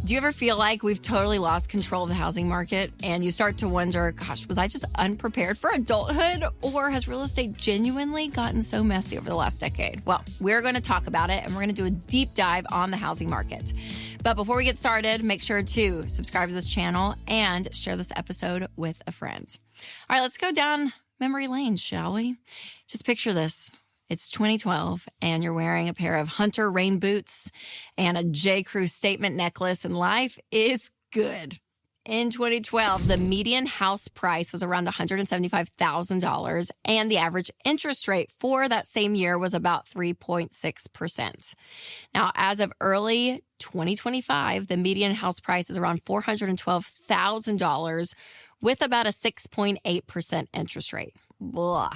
Do you ever feel like we've totally lost control of the housing market and you start to wonder, gosh, was I just unprepared for adulthood, or has real estate genuinely gotten so messy over the last decade? Well, we're going to talk about it, and we're going to do a deep dive on the housing market. But before we get started, make sure to subscribe to this channel and share this episode with a friend. All right, let's go down memory lane, shall we? Just picture this. It's 2012, and you're wearing a pair of Hunter rain boots and a J. Crew statement necklace, and life is good. In 2012, the median house price was around $175,000, and the average interest rate for that same year was about 3.6%. Now, as of early 2025, the median house price is around $412,000 with about a 6.8% interest rate. Blah.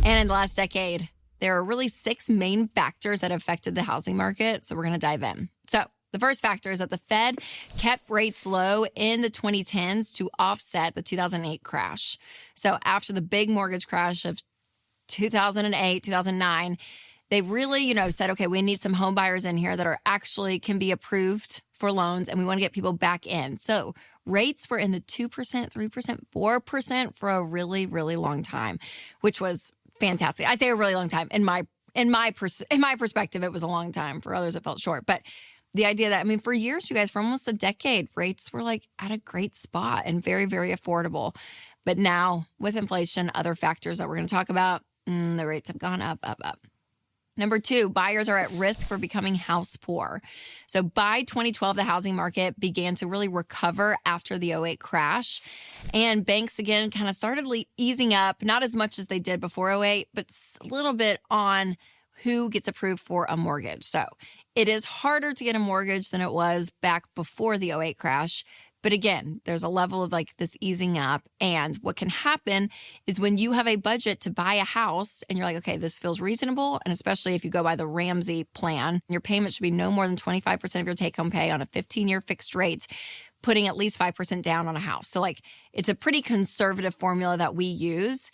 And in the last decade, there are really 6 main factors that affected the housing market, so we're going to dive in. So the first factor is that the Fed kept rates low in the 2010s to offset the 2008 crash. So after the big mortgage crash of 2008, 2009, they really, said, okay, we need some home buyers in here that are actually can be approved for loans, and we want to get people back in. So rates were in the 2%, 3%, 4% for a really, really long time, which was fantastic. I say a really long time. In my perspective, it was a long time. For others, it felt short. But the idea that, for years, you guys, for almost a decade, rates were like at a great spot and very, very affordable. But now with inflation, other factors that we're going to talk about, the rates have gone up, up, up. Number 2, buyers are at risk for becoming house poor. So by 2012, the housing market began to really recover after the 2008 crash. And banks, again, kind of started easing up, not as much as they did before 2008, but a little bit on who gets approved for a mortgage. So it is harder to get a mortgage than it was back before the 2008 crash. But again, there's a level of this easing up. And what can happen is when you have a budget to buy a house and you're like, okay, this feels reasonable. And especially if you go by the Ramsey plan, your payment should be no more than 25% of your take-home pay on a 15-year fixed rate, putting at least 5% down on a house. So it's a pretty conservative formula that we use.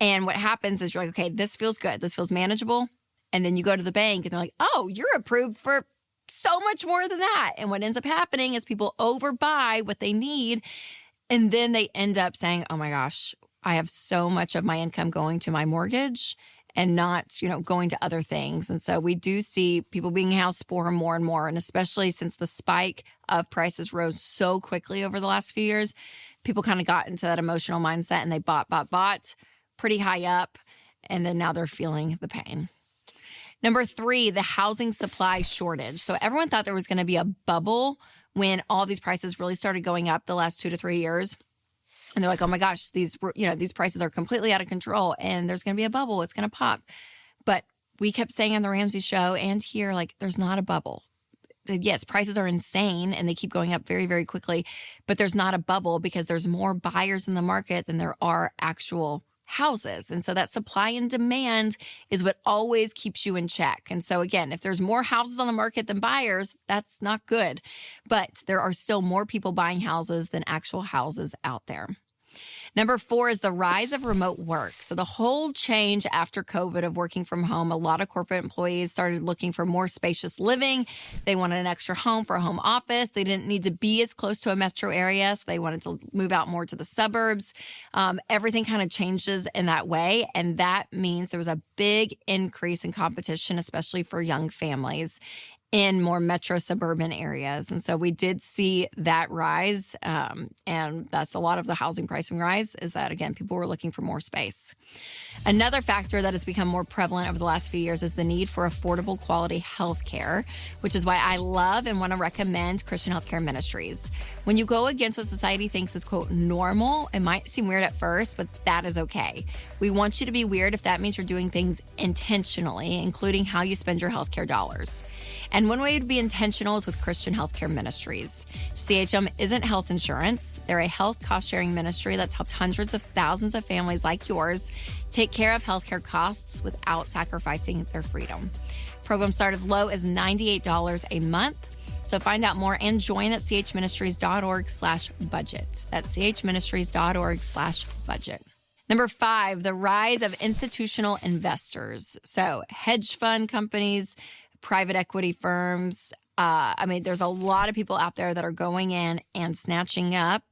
And what happens is you're like, okay, this feels good. This feels manageable. And then you go to the bank and they're like, oh, you're approved for so much more than that. And what ends up happening is people overbuy what they need. And then they end up saying, oh my gosh, I have so much of my income going to my mortgage and not, going to other things. And so we do see people being house poor more and more. And especially since the spike of prices rose so quickly over the last few years, people kind of got into that emotional mindset and they bought pretty high up. And then now they're feeling the pain. Number 3, the housing supply shortage. So everyone thought there was going to be a bubble when all these prices really started going up the last 2 to 3 years. And they're like, oh my gosh, these prices are completely out of control and there's going to be a bubble. It's going to pop. But we kept saying on the Ramsey show and here, there's not a bubble. Yes, prices are insane and they keep going up very, very quickly, but there's not a bubble because there's more buyers in the market than there are actual houses. And so that supply and demand is what always keeps you in check. And so again, if there's more houses on the market than buyers, that's not good. But there are still more people buying houses than actual houses out there. Number 4 is the rise of remote work. So the whole change after COVID of working from home, a lot of corporate employees started looking for more spacious living. They wanted an extra home for a home office. They didn't need to be as close to a metro area, so they wanted to move out more to the suburbs. Everything kind of changes in that way, and that means there was a big increase in competition, especially for young families in more metro suburban areas. And so we did see that rise. And that's a lot of the housing pricing rise is that, again, people were looking for more space. Another factor that has become more prevalent over the last few years is the need for affordable quality health care, which is why I love and want to recommend Christian Healthcare Ministries. When you go against what society thinks is, quote, normal, it might seem weird at first, but that is okay. We want you to be weird if that means you're doing things intentionally, including how you spend your healthcare dollars. And one way to be intentional is with Christian Healthcare Ministries. CHM isn't health insurance. They're a health cost-sharing ministry that's helped hundreds of thousands of families like yours take care of healthcare costs without sacrificing their freedom. Programs start as low as $98 a month. So find out more and join at chministries.org/budget. That's chministries.org/budget. Number 5, the rise of institutional investors. So hedge fund companies, private equity firms, There's a lot of people out there that are going in and snatching up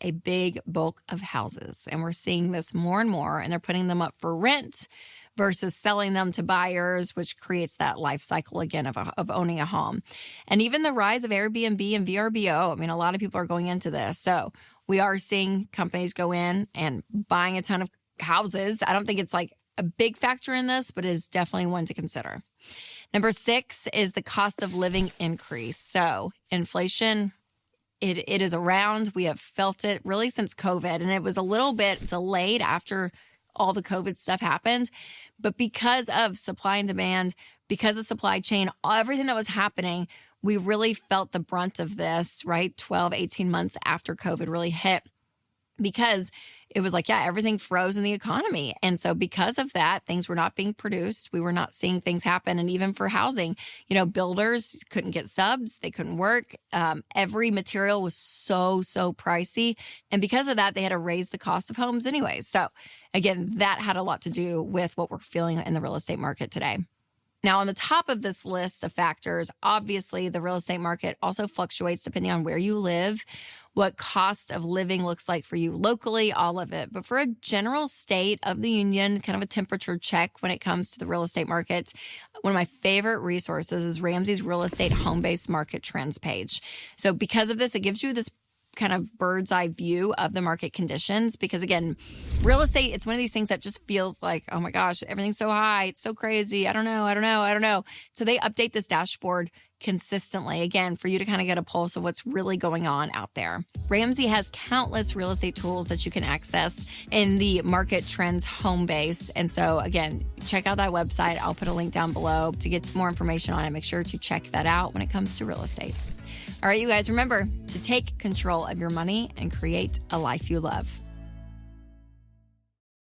a big bulk of houses. And we're seeing this more and more, and they're putting them up for rent versus selling them to buyers, which creates that life cycle again of owning a home. And even the rise of Airbnb and VRBO. A lot of people are going into this. So we are seeing companies go in and buying a ton of houses. I don't think it's like a big factor in this, but it is definitely one to consider. Number 6 is the cost of living increase. So inflation, it is around. We have felt it really since COVID, and it was a little bit delayed after all the COVID stuff happened. But because of supply and demand, because of supply chain, everything that was happening, we really felt the brunt of this, right? 12, 18 months after COVID really hit, because it was like, everything froze in the economy. And so because of that, things were not being produced. We were not seeing things happen. And even for housing, builders couldn't get subs. They couldn't work. Every material was so pricey. And because of that, they had to raise the cost of homes anyway. So again, that had a lot to do with what we're feeling in the real estate market today. Now, on the top of this list of factors, obviously the real estate market also fluctuates depending on where you live, what cost of living looks like for you locally, all of it. But for a general state of the union, kind of a temperature check when it comes to the real estate market, one of my favorite resources is Ramsey's Real Estate Home-Based Market Trends page. So because of this, it gives you this kind of bird's eye view of the market conditions, because again, real estate, it's one of these things that just feels like, oh my gosh, everything's so high. It's so crazy. I don't know. So they update this dashboard consistently, again, for you to kind of get a pulse of what's really going on out there. Ramsey has countless real estate tools that you can access in the Market Trends home base. And so again, check out that website. I'll put a link down below to get more information on it. Make sure to check that out when it comes to real estate. All right, you guys, remember to take control of your money and create a life you love.